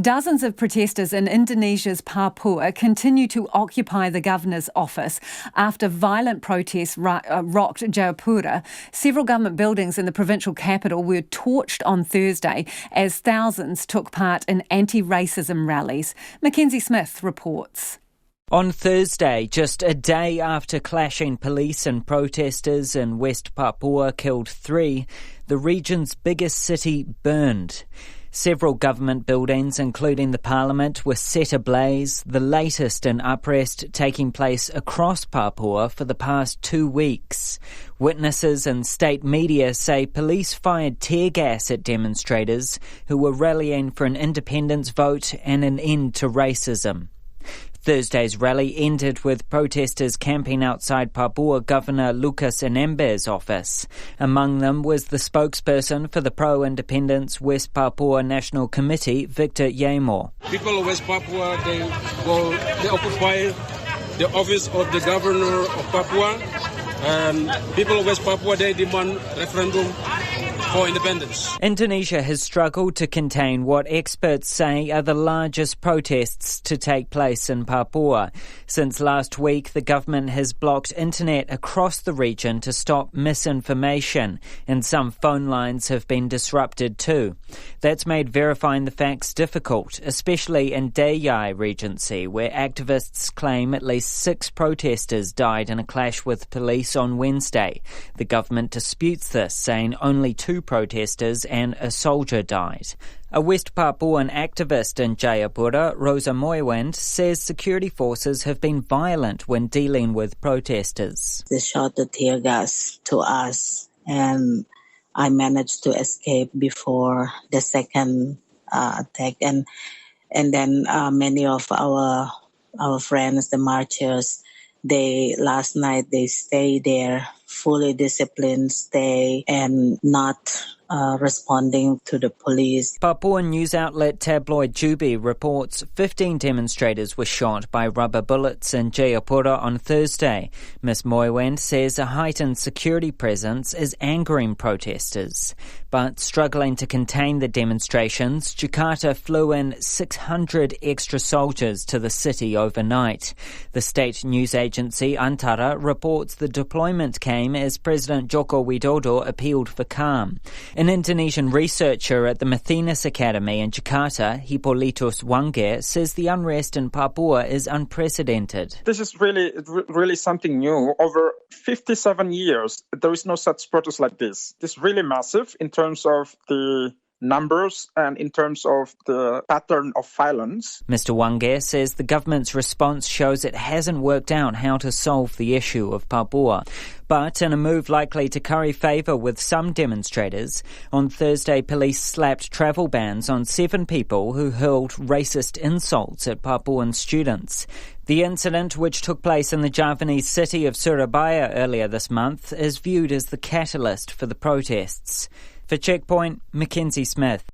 Dozens of protesters in Indonesia's Papua continue to occupy the governor's office after violent protests rocked Jayapura. Several government buildings in the provincial capital were torched on Thursday as thousands took part in anti-racism rallies. Mackenzie Smith reports. On Thursday, just a day after clashing police and protesters in West Papua killed 3, the region's biggest city burned. Several government buildings, including the parliament, were set ablaze, the latest in unrest taking place across Papua for the past 2 weeks. Witnesses and state media say police fired tear gas at demonstrators who were rallying for an independence vote and an end to racism. Thursday's rally ended with protesters camping outside Papua Governor Lukas Nmba's office. Among them was the spokesperson for the pro-independence West Papua National Committee, Victor Yamo. People of West Papua, they occupy the office of the governor of Papua, and people of West Papua, they demand referendum for independence. Indonesia has struggled to contain what experts say are the largest protests to take place in Papua. Since last week, the government has blocked internet across the region to stop misinformation, and some phone lines have been disrupted too. That's made verifying the facts difficult, especially in Dayai Regency, where activists claim at least 6 protesters died in a clash with police on Wednesday. The government disputes this, saying only 2 protesters and a soldier died. A West Papuan activist in Jayapura, Rosa Moiwand, says security forces have been violent when dealing with protesters. They shot the tear gas to us, and I managed to escape before the second attack. And then many of our friends, the marchers, last night they stay there, fully disciplined, stay and not responding to the police. Papuan news outlet tabloid Jubi reports 15 demonstrators were shot by rubber bullets in Jayapura on Thursday. Ms. Moiwand says a heightened security presence is angering protesters. But struggling to contain the demonstrations, Jakarta flew in 600 extra soldiers to the city overnight. The state news agency Antara reports the deployment came as President Joko Widodo appealed for calm. An Indonesian researcher at the Mathenis Academy in Jakarta, Hippolytus Wange, says the unrest in Papua is unprecedented. This is really something new. Over 57 years, there is no such protest like this. This is really massive in terms of the numbers and in terms of the pattern of violence. Mr. Wange says the government's response shows it hasn't worked out how to solve the issue of Papua. But in a move likely to curry favour with some demonstrators, on Thursday police slapped travel bans on 7 people who hurled racist insults at Papuan students. The incident, which took place in the Javanese city of Surabaya earlier this month, is viewed as the catalyst for the protests. For Checkpoint, Mackenzie Smith.